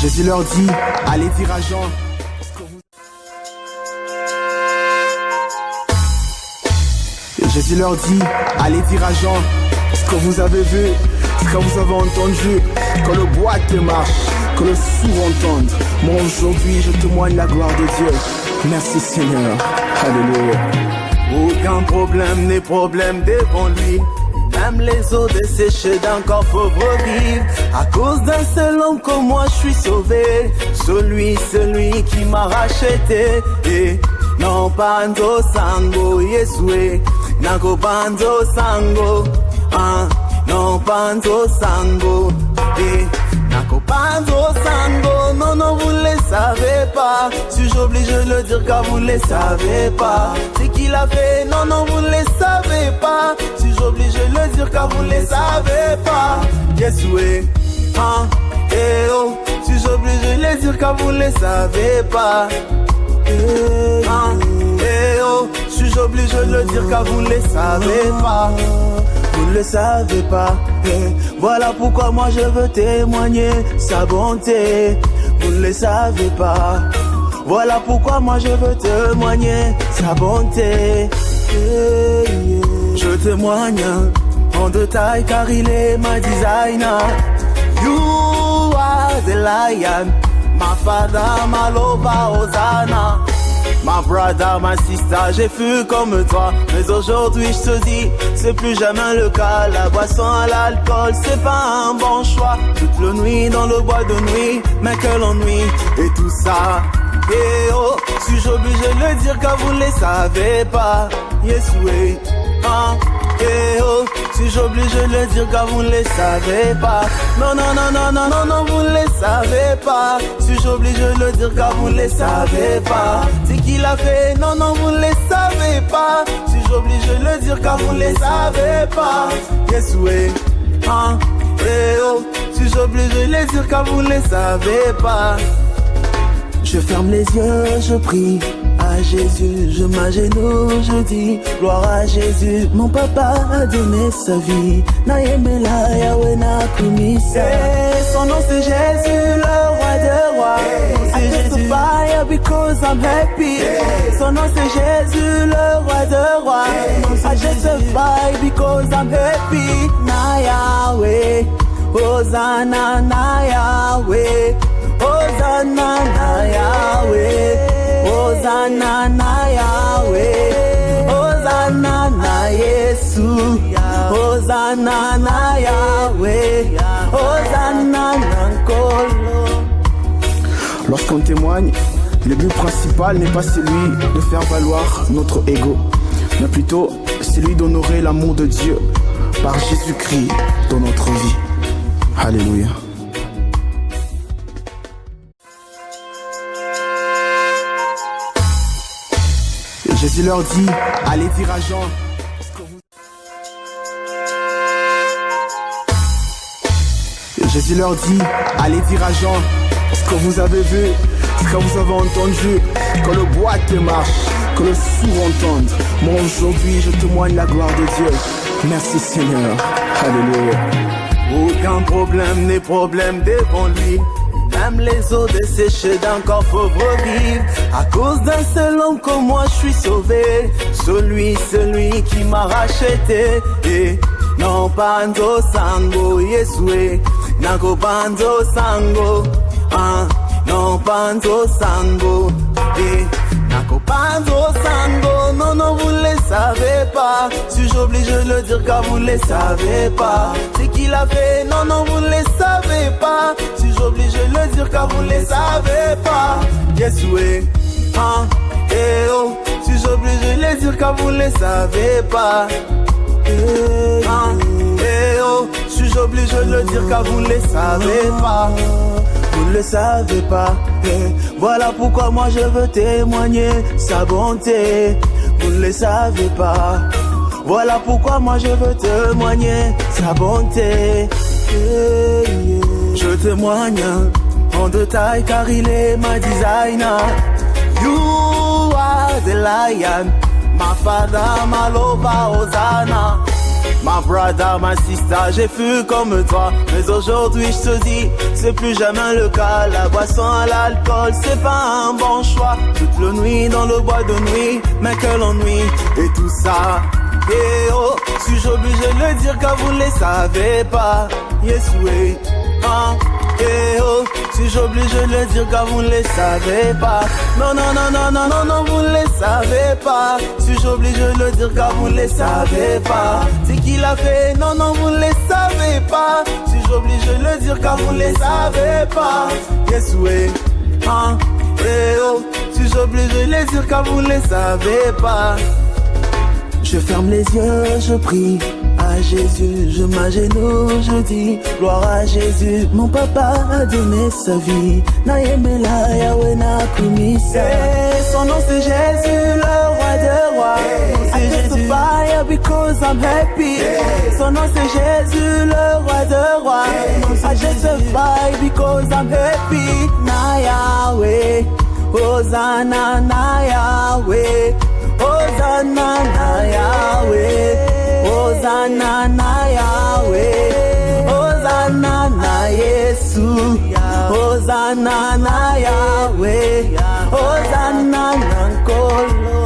Jésus leur dit, allez dire à Jean. Jésus leur dit, allez dire à Jean ce que vous avez vu, ce que vous avez entendu, que le boiteux marche, que le sourd entende. Moi aujourd'hui je témoigne la gloire de Dieu. Merci Seigneur. Alléluia. Aucun problème n'est problème devant lui. Même les eaux desséchées d'un corps pauvre vivre. À cause d'un seul homme comme moi je suis sauvé. Celui qui m'a racheté. Et non panzo sango Yesue. Nako panzo sango. Non panzo sango. Et Nako panzo sango. Non vous ne les savez pas. Suis-je obligé de le dire car vous ne les savez pas. C'est qui l'a fait. Non vous ne les savez pas. Suis-je obligé de le dire car vous ne les savez pas. Yesue. Eh oh. Suis-je obligé de le dire car vous ne les savez pas. Eh oh. Suis-je obligé de le dire car vous ne les savez pas. Vous ne le savez pas. Voilà pourquoi moi je veux témoigner sa bonté. Vous ne le savez pas. Voilà pourquoi moi je veux témoigner sa bonté. Je témoigne en détail car il est ma designer. You are the lion, my father, my lover, Hosanna. Ma brother, ma sister, j'ai fui comme toi. Mais aujourd'hui je te dis, c'est plus jamais le cas. La boisson à l'alcool, c'est pas un bon choix. Toute la nuit dans le bois de nuit, mais quel ennui. Et tout ça, eh oh, suis-je obligé de le dire car vous ne les savez pas. Yes oui, eh oh, suis-je obligé de le dire car vous ne les savez pas. Non, vous ne les savez pas. Suis-je obligé de le dire car vous ne les savez pas. C'est qui l'a fait. Non vous ne les savez pas. Suis-je obligé de le dire car vous ne les savez pas. Yes oui, eh oh, suis-je obligé de le dire car vous ne les savez pas. Je ferme les yeux, je prie à Jésus, je m'agenouille, je dis gloire à Jésus. Mon papa a donné sa vie. Naemela Yahweh Nakumisa. Son nom c'est Jésus, le roi des rois. I testify because I'm happy. Son nom c'est Jésus, le roi des rois. I testify because I'm happy. Na Yahweh, Hosanna na Yahweh. Hosanna na Yahweh, Hosanna na Yahweh, Hosanna na Yesu, Hosanna na Yahweh, Hosanna na Nkolo. Lorsqu'on témoigne, le but principal n'est pas celui de faire valoir notre ego, mais plutôt celui d'honorer l'amour de Dieu par Jésus-Christ dans notre vie. Alléluia. Jésus leur dit, allez dire à Jean ce que vous... Jésus leur dit, allez dire à Jean ce que vous avez vu, ce que vous avez entendu, que le boiteux marche, que le sourd entende. Moi aujourd'hui je témoigne la gloire de Dieu. Merci Seigneur. Alléluia. Aucun problème n'est problème devant lui. Même les eaux desséchées d'un corps pauvre vivre. À cause d'un seul homme comme moi je suis sauvé. Celui qui m'a racheté. Et non panzo sango Yesue. Nako panzo sango. Non panzo sango. Et Nako panzo sango. Non vous ne les savez pas. Suis-je obligé de le dire car vous ne les savez pas. C'est qui l'a fait. Non vous ne les savez pas. Suis-je obligé de le dire car vous ne les savez pas. Yes oui, eh oh, suis-je obligé de le dire car vous ne les savez pas. Eh oh, suis-je obligé de le dire car vous ne les savez pas. Vous ne le savez pas. Voilà pourquoi moi je veux témoigner sa bonté. Vous ne le savez pas. Voilà pourquoi moi je veux témoigner sa bonté. Je témoigne en détail car il est ma designer. You are the lion, my father, my lover, Hosanna. My brother, my sister, j'ai fui comme toi. Mais aujourd'hui je te dis, c'est plus jamais le cas. La boisson à l'alcool, c'est pas un bon choix. Toute la nuit dans le bois de nuit, mais quel ennui. Et tout ça, et oh, suis-je obligé de le dire car vous ne les savez pas. Yes oui, et oh, suis-je obligé de le dire car vous ne les savez pas. Non, non, non, non, non, non, non, vous ne les savez pas. Suis-je obligé de le dire car vous ne les savez pas. C'est qui l'a fait, non, non, vous ne les savez pas. Suis-je obligé de le dire car vous ne les savez pas. Yes oui, et oh, suis-je obligé de le dire car vous ne les savez pas. Je ferme les yeux, je prie à Jésus, je m'agenouille, je dis gloire à Jésus. Mon papa a donné sa vie, Naïmela Yahweh n'a commis ça. Son nom c'est Jésus, le roi des rois. I testify because I'm happy. Son nom c'est Jésus, le roi des rois. I testify because I'm happy. Na Yahweh, Hosanna na Yahweh. Hosanna na Yahweh, Hosanna na Yahweh, Hosanna na Yesu, Hosanna na Yahweh, Hosanna na Nkolo.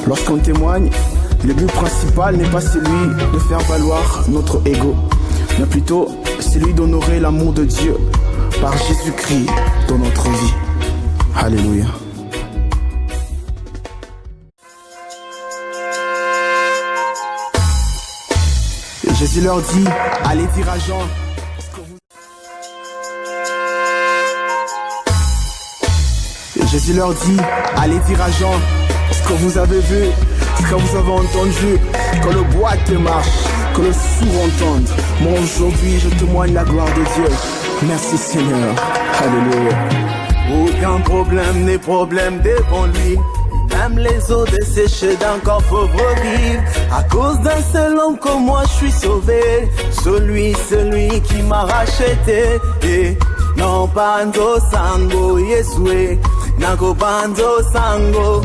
Lorsqu'on témoigne, le but principal n'est pas celui de faire valoir notre ego, mais plutôt celui d'honorer l'amour de Dieu par Jésus-Christ dans notre vie. Alléluia. Jésus leur dit, allez dire à Jean Jésus leur dit, allez dire à Jean ce que vous avez vu, ce que vous avez entendu, que le boiteux marche, que le sourd entende. Moi aujourd'hui je témoigne la gloire de Dieu. Merci Seigneur. Alléluia. Aucun problème n'est problème devant lui. Même les eaux desséchées d'un corps pauvre vivre. À cause d'un seul homme comme moi je suis sauvé. Celui qui m'a racheté. Et non banzo sango Yesue. Nako banzo sango.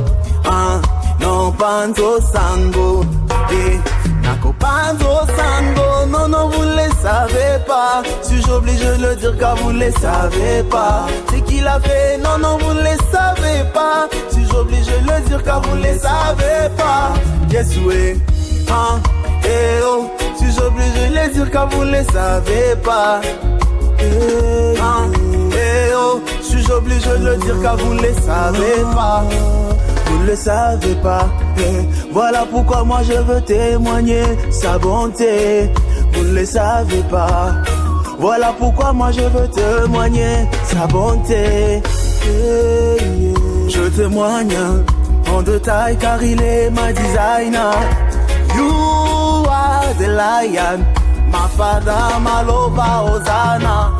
Non banzo sango. Et nako banzo sango. Non, non, vous ne les savez pas. Suis-je obligé de le dire car vous ne les savez pas. C'est qui l'a fait, non, non, vous ne les savez pas. Suis-je obligé de le dire car vous ne les savez pas. Yes, oui, et oh, suis-je obligé de le dire car vous ne les savez pas. Et oh, suis-je obligé de le dire car vous ne les savez pas. Vous ne le savez pas. Voilà pourquoi moi je veux témoigner sa bonté. Vous ne le savez pas. Voilà pourquoi moi je veux témoigner sa bonté. Je témoigne en détail car il est ma designer. You are the lion, my father, my lover, Hosanna.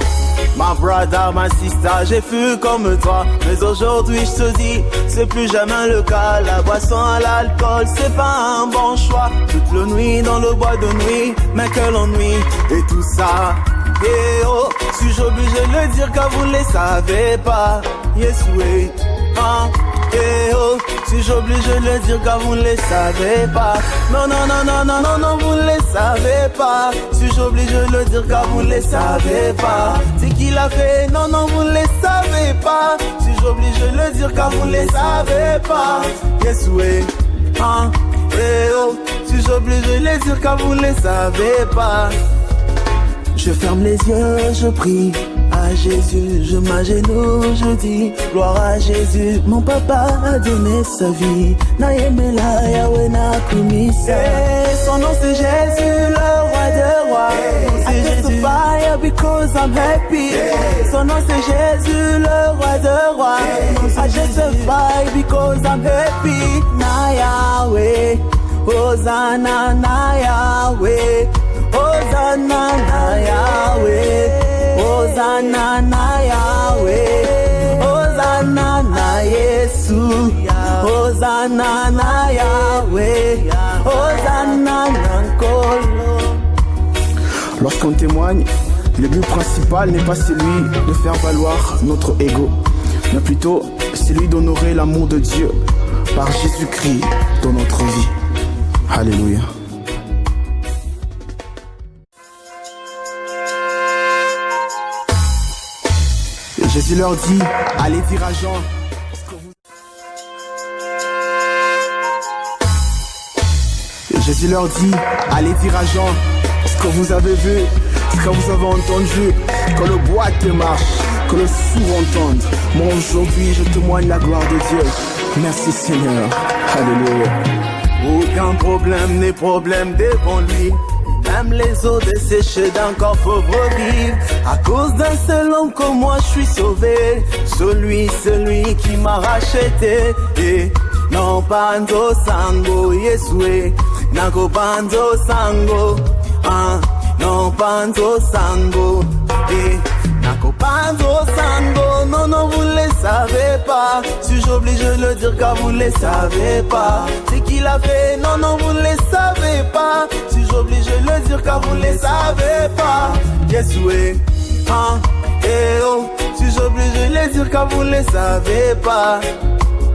My brother, my sister, j'ai fui comme toi. Mais aujourd'hui je te dis, c'est plus jamais le cas. La boisson à l'alcool, c'est pas un bon choix. Toute la nuit dans le bois de nuit, mais quel ennui. Et tout ça, et oh, suis-je obligé de le dire car vous ne les savez pas. Yes oui, et oh, suis-je obligé de le dire car vous ne les savez pas. Non, non, non, non, non, non, non, vous ne les savez pas. Suis-je obligé de le dire car vous ne les savez pas. C'est qui l'a fait, non, non, vous ne les savez pas. Suis-je obligé de le dire car vous ne les savez pas. Yes oui, et oh, suis-je obligé de le dire car vous ne les savez pas. Je ferme les yeux, je prie à Jésus, je m'agenouille, je dis gloire à Jésus. Mon papa a donné sa vie, Naïmela Yahweh n'a commis ça. Son nom c'est Jésus, le roi des rois. I testify because I'm happy. Son nom c'est Jésus, le roi des rois. I testify because I'm happy. Na Yahweh, Hosanna na Yahweh. Hosanna na Yahweh, Hosanna na Yahweh, Hosanna na Yesu, Hosanna na Yahweh, Hosanna na Nkolo. Lorsqu'on témoigne, le but principal n'est pas celui de faire valoir notre ego, mais plutôt celui d'honorer l'amour de Dieu par Jésus-Christ dans notre vie. Alléluia. Jésus leur dit, allez dire à Jean. Jésus leur dit, allez dire à Jean ce que vous avez vu, ce que vous avez entendu, que le boîte marche, que le sourd entende. Moi aujourd'hui je témoigne la gloire de Dieu. Merci Seigneur. Alléluia. Aucun problème n'est problème devant lui. Même les eaux desséchées d'un corps pauvre vivre. À cause d'un seul homme comme moi je suis sauvé. Celui qui m'a racheté. Et non panzo sango Yesue. Nako panzo sango. Non panzo sango. Et Nako panzo sango. Non vous ne les savez pas. Suis-je obligé de le dire car vous ne les savez pas. C'est qu'il a fait. Non vous ne les savez pas. Suis-je obligé de le dire car vous ne les savez pas. Yesue. Eh oh. Suis-je obligé de le dire car vous ne les savez pas.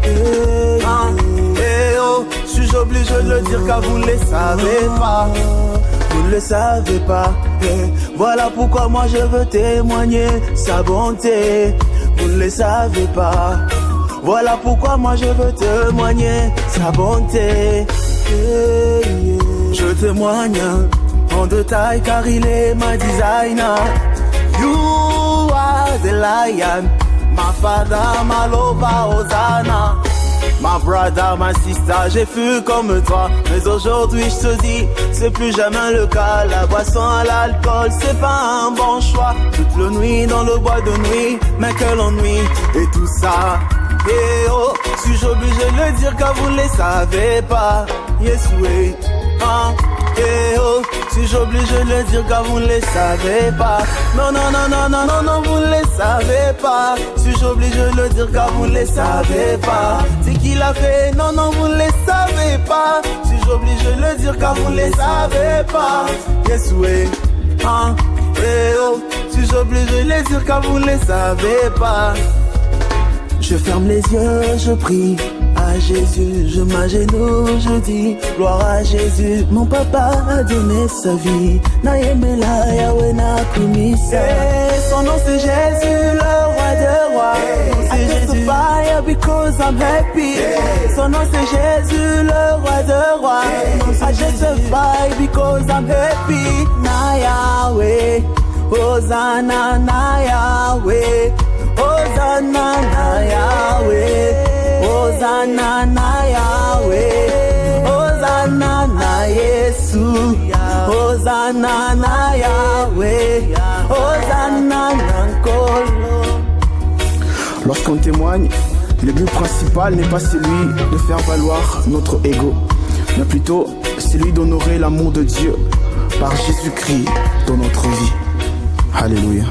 Eh oh. Suis-je obligé de le dire car vous ne les savez pas. Vous ne le savez pas. Voilà pourquoi moi je veux témoigner sa bonté. Vous ne le savez pas. Voilà pourquoi moi je veux témoigner sa bonté. Je témoigne en détail car il est ma designer. You are the lion, my father, my lover, Hosanna. My brother, my sister, j'ai fui comme toi. Mais aujourd'hui je te dis, c'est plus jamais le cas. La boisson à l'alcool, c'est pas un bon choix. Toute la nuit dans le bois de nuit, mais quel ennui. Et tout ça, eh oh, suis-je obligé de le dire car vous ne les savez pas. Yes oui, eh oh, suis-je obligé de le dire car vous ne les savez pas. Non, vous ne les savez pas. Suis-je obligé de le dire car vous ne les savez pas. C'est qu'il a fait, non, vous ne les savez pas. Suis-je obligé de le dire car vous ne les savez pas. Yes oui, eh oh, suis-je obligé de le dire car vous ne les savez pas. Je ferme les yeux, je prie à Jésus, je m'agenouille, je dis gloire à Jésus. Mon papa a donné sa vie, Naïmela Yahweh n'a commis ça. Son nom c'est Jésus, le roi de rois. I testify because I'm happy. Son nom c'est Jésus, le roi de rois. I testify because I'm happy. Na Yahweh, Hosanna na Yahweh. Hosanna na Yahweh, Hosanna na Yahweh, Hosanna na Yesu, Hosanna na Yahweh, Hosanna na Nkolo. Lorsqu'on témoigne, le but principal n'est pas celui de faire valoir notre ego, mais plutôt celui d'honorer l'amour de Dieu par Jésus-Christ dans notre vie. Alléluia.